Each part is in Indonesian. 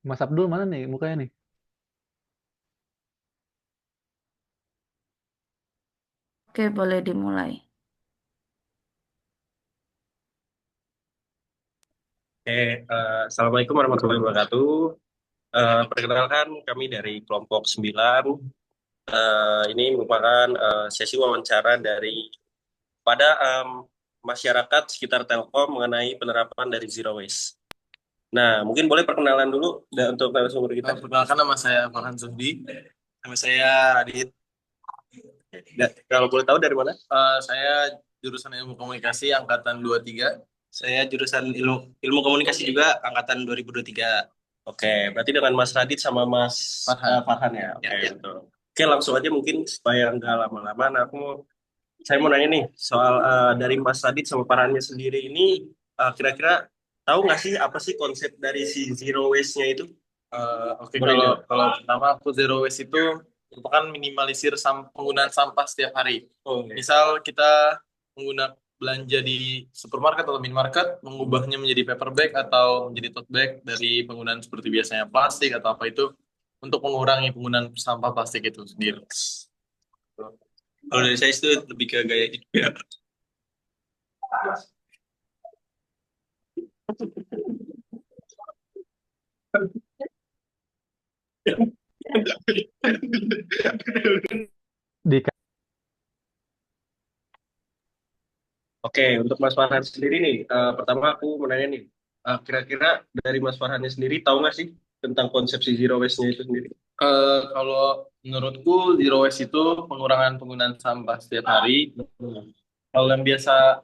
Mas Abdul mana nih mukanya nih? Oke, boleh dimulai. Assalamualaikum warahmatullahi wabarakatuh. Perkenalkan kami dari kelompok 9. Ini merupakan sesi wawancara pada masyarakat sekitar Telkom mengenai penerapan dari Zero Waste. Nah, mungkin boleh perkenalan dulu untuk narasumber kita. Perkenalkan, nama saya Farhan Zuhdi. Nama saya Radit. Kalau boleh tahu dari mana? Saya jurusan Ilmu Komunikasi angkatan 23. Saya jurusan ilmu komunikasi juga angkatan 2023. Oke, berarti dengan Mas Radit sama Mas Farhan. Farhan ya. Oke, Ya, ya. betul. Oke, langsung aja mungkin supaya nggak lama-lama. Nah, saya mau nanya nih soal dari Mas Radit sama Farhannya sendiri ini kira-kira tahu nggak sih apa sih konsep dari si zero waste-nya itu? Oke, Boleh kalau nggak? kalau pertama aku zero waste itu merupakan minimalisir penggunaan sampah setiap hari. Oh, oke. Misal kita menggunakan belanja di supermarket atau minimarket, mengubahnya menjadi paper bag atau menjadi tote bag dari penggunaan seperti biasanya plastik atau apa itu untuk mengurangi penggunaan sampah plastik itu sendiri. Kalau dari saya itu lebih ke gaya hidup ya. Di Oke, untuk Mas Farhan sendiri nih, pertama aku mau nanya nih, kira-kira dari Mas Farhannya sendiri tahu nggak sih tentang konsepsi zero waste-nya itu sendiri? Kalau menurutku zero waste itu pengurangan penggunaan sampah setiap hari. Kalau yang biasa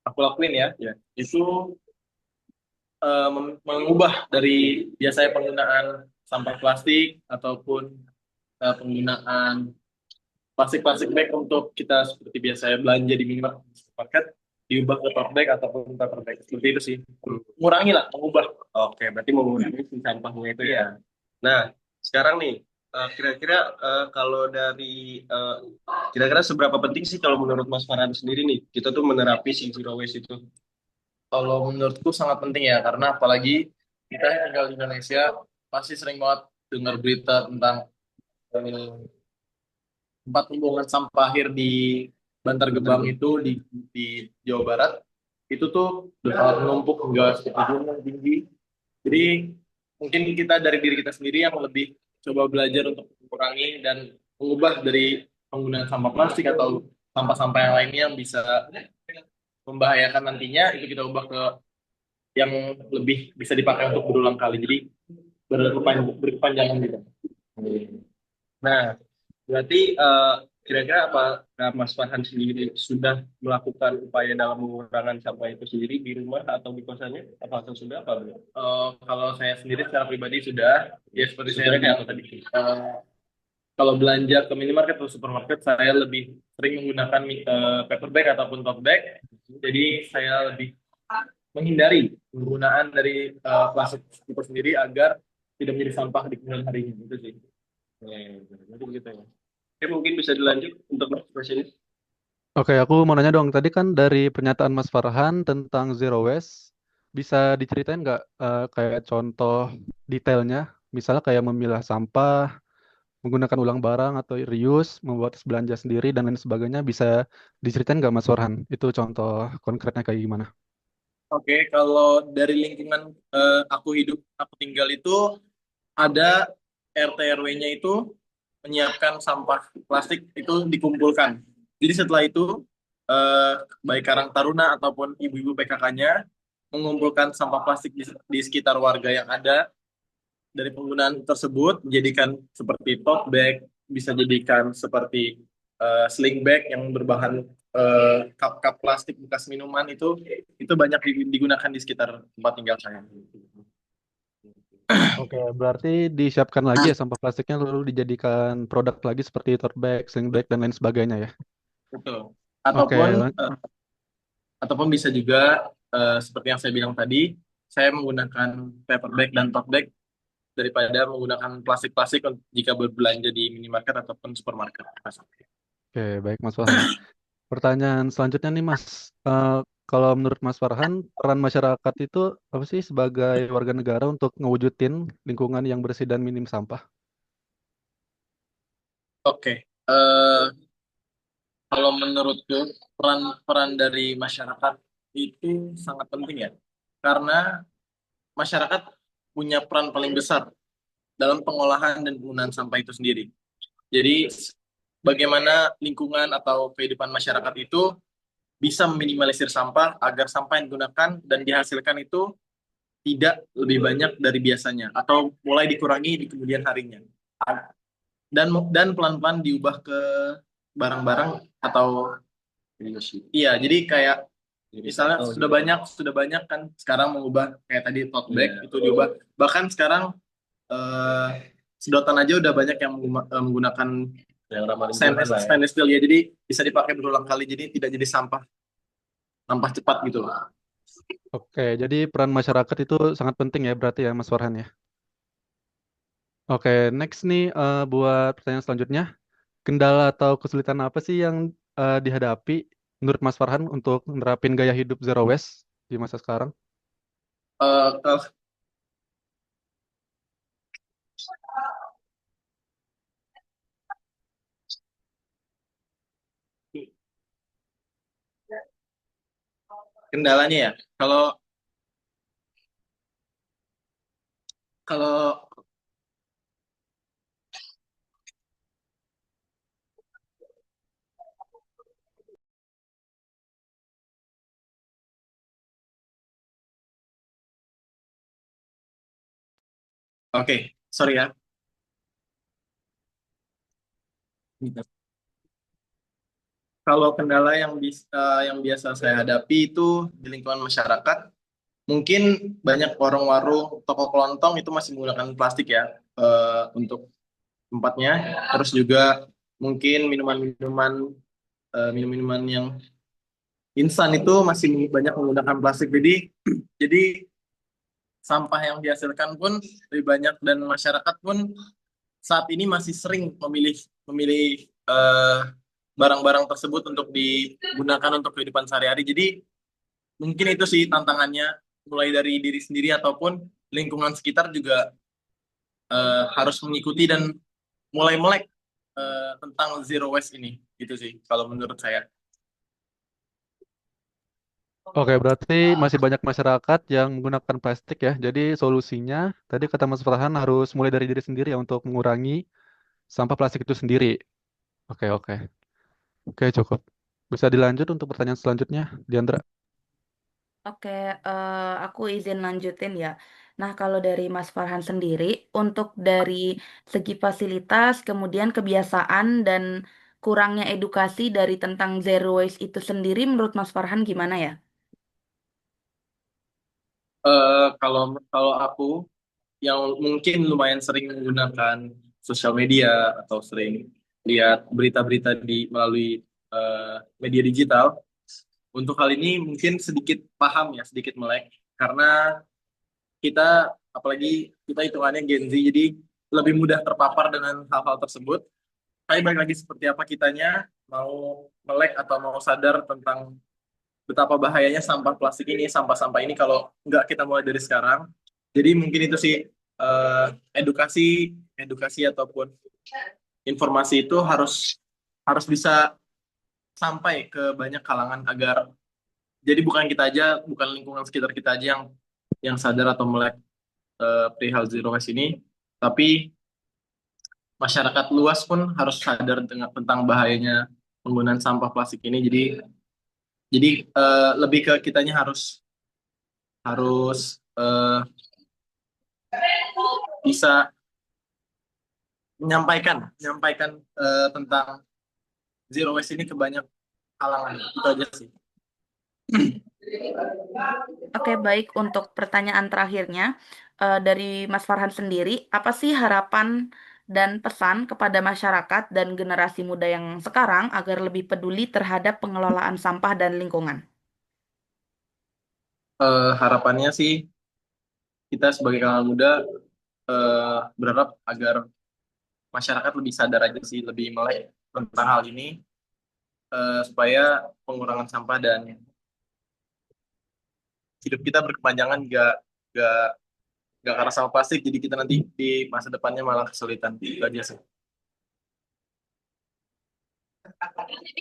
aku lakuin ya, Ya. itu mengubah dari biasanya penggunaan sampah plastik ataupun penggunaan plastik-plastik bag untuk kita seperti biasanya belanja di minimarket diubah ke tote bag ataupun paper bag seperti itu sih. Mengurangi lah, mengubah. Oke, berarti mengurangi si sampahnya itu ya. Nah, sekarang nih, kira-kira kalau dari eh, kira-kira seberapa penting sih kalau menurut Mas Farhan sendiri nih, kita tuh menerapi si zero waste itu? Kalau menurutku sangat penting ya, karena apalagi kita yang tinggal di Indonesia pasti sering banget dengar berita tentang eh, tempat pembuangan sampah akhir di Bantar Gebang itu di Jawa Barat itu tuh udah sangat menumpuk hingga seperti gunung tinggi. Jadi mungkin kita dari diri kita sendiri yang lebih coba belajar untuk mengurangi dan mengubah dari penggunaan sampah plastik atau sampah-sampah yang lainnya yang bisa membahayakan nantinya itu kita ubah ke yang lebih bisa dipakai untuk berulang kali. Jadi berkepanjangan gitu. Nah, berarti kira-kira apa Mas Farhan sendiri sudah melakukan upaya dalam mengurangi sampah itu sendiri di rumah atau di kosannya? Apakah sudah apa belum? Kalau saya sendiri secara pribadi sudah, ya seperti saya Sebenarnya kayak apa tadi? kalau belanja ke minimarket atau supermarket, saya lebih sering menggunakan paper bag ataupun tote bag. Jadi saya lebih menghindari penggunaan dari plastik itu sendiri agar tidak menjadi sampah di kemudian harinya. Itu sih. Jadi begitu ya. Oke, mungkin bisa dilanjut untuk next question. Oke, aku mau nanya dong. Tadi kan dari pernyataan Mas Farhan tentang zero waste, bisa diceritain nggak kayak contoh detailnya? Misalnya kayak memilah sampah, menggunakan ulang barang atau reuse, membuat tas belanja sendiri dan lain sebagainya. Bisa diceritain nggak Mas Farhan? Itu contoh konkretnya kayak gimana? Oke, kalau dari lingkungan aku tinggal itu ada RT RW-nya itu menyiapkan sampah plastik itu dikumpulkan. Jadi setelah itu eh, baik Karang Taruna ataupun ibu-ibu PKK-nya mengumpulkan sampah plastik di sekitar warga yang ada dari penggunaan tersebut, jadikan seperti tote bag, bisa jadikan seperti sling bag yang berbahan cup-cup plastik bekas minuman itu banyak digunakan di sekitar tempat tinggal saya. Oke, berarti disiapkan lagi ya sampah plastiknya lalu dijadikan produk lagi seperti tote bag, sling bag, dan lain sebagainya ya. Betul. Oke, Ataupun ataupun bisa juga seperti yang saya bilang tadi, saya menggunakan paper bag dan tote bag daripada menggunakan plastik-plastik jika berbelanja di minimarket ataupun supermarket. oke, baik Mas Farhan. Pertanyaan selanjutnya nih Mas, Kalau menurut Mas Farhan, peran masyarakat itu apa sih sebagai warga negara untuk ngewujudin lingkungan yang bersih dan minim sampah? Oke, kalau menurutku peran dari masyarakat itu sangat penting ya, karena masyarakat punya peran paling besar dalam pengolahan dan penggunaan sampah itu sendiri. Jadi bagaimana lingkungan atau kehidupan masyarakat itu bisa meminimalisir sampah agar sampah yang digunakan dan dihasilkan itu tidak lebih banyak dari biasanya atau mulai dikurangi di kemudian harinya. Dan pelan-pelan diubah ke barang-barang atau iya, jadi kayak misalnya sudah banyak kan sekarang mengubah kayak tadi tote bag itu diubah. Bahkan sekarang eh, sedotan aja udah banyak yang menggunakan yang ramah lingkungan lah ya. Stainless steel ya, jadi bisa dipakai berulang kali, jadi tidak jadi sampah sampah cepat gitu loh. Oke, jadi peran masyarakat itu sangat penting ya berarti ya Mas Farhan ya. Oke, next nih buat pertanyaan selanjutnya. Kendala atau kesulitan apa sih yang dihadapi menurut Mas Farhan untuk menerapin gaya hidup zero waste di masa sekarang? Eh, Kendalanya ya, kalau kalau oke, sorry ya. Kalau kendala yang biasa saya hadapi itu di lingkungan masyarakat, mungkin banyak warung-warung, toko kelontong itu masih menggunakan plastik ya untuk tempatnya. Terus juga mungkin minum-minuman yang instan itu masih banyak menggunakan plastik. Jadi sampah yang dihasilkan pun lebih banyak dan masyarakat pun saat ini masih sering memilih memilih eh, barang-barang tersebut untuk digunakan untuk kehidupan sehari-hari. Jadi mungkin itu sih tantangannya, mulai dari diri sendiri ataupun lingkungan sekitar juga harus mengikuti dan mulai melek tentang zero waste ini. Itu sih kalau menurut saya. Oke, berarti masih banyak masyarakat yang menggunakan plastik ya. Jadi solusinya tadi kata Mas Farhan harus mulai dari diri sendiri ya untuk mengurangi sampah plastik itu sendiri. Oke, oke. Oke, cukup. Bisa dilanjut untuk pertanyaan selanjutnya, Diandra. Oke, aku izin lanjutin ya. Nah, kalau dari Mas Farhan sendiri, untuk dari segi fasilitas, kemudian kebiasaan dan kurangnya edukasi dari tentang zero waste itu sendiri, menurut Mas Farhan gimana ya? Kalau kalau aku yang mungkin lumayan sering menggunakan sosial media atau sering lihat berita-berita melalui media digital, untuk hal ini mungkin sedikit paham ya, sedikit melek, karena kita, apalagi kita hitungannya Gen Z, jadi lebih mudah terpapar dengan hal-hal tersebut. Tapi balik lagi seperti apa kitanya mau melek atau mau sadar tentang betapa bahayanya sampah plastik ini, sampah-sampah ini kalau nggak kita mulai dari sekarang. Jadi mungkin itu sih eh, edukasi, edukasi ataupun informasi itu harus harus bisa sampai ke banyak kalangan agar jadi bukan kita aja, bukan lingkungan sekitar kita aja yang sadar atau melek perihal zero waste ini, tapi masyarakat luas pun harus sadar tentang bahayanya penggunaan sampah plastik ini. Jadi lebih ke kitanya harus harus bisa menyampaikan tentang zero waste ini ke banyak kalangan. Itu aja sih. Oke, baik. Untuk pertanyaan terakhirnya, dari Mas Farhan sendiri, apa sih harapan dan pesan kepada masyarakat dan generasi muda yang sekarang agar lebih peduli terhadap pengelolaan sampah dan lingkungan? Harapannya sih kita sebagai kalangan muda berharap agar masyarakat lebih sadar aja sih, lebih melek tentang hal ini supaya pengurangan sampah dan hidup kita berkepanjangan nggak nggak karena sama plastik, jadi kita nanti di masa depannya malah kesulitan. Itu aja sih.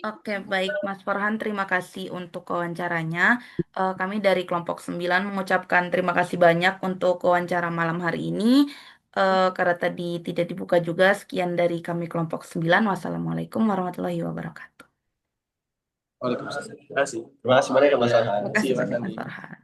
Oke, baik Mas Farhan, terima kasih untuk wawancaranya. Kami dari kelompok 9 mengucapkan terima kasih banyak untuk wawancara malam hari ini. Karena tadi tidak dibuka juga, sekian dari kami kelompok 9. Wassalamualaikum warahmatullahi wabarakatuh. Waalaikumsalam. Terima kasih. Terima kasih banyak ya Mas Ya, Farhan. Terima terima kasih kasih Mas banyak Mas Andi. Farhan.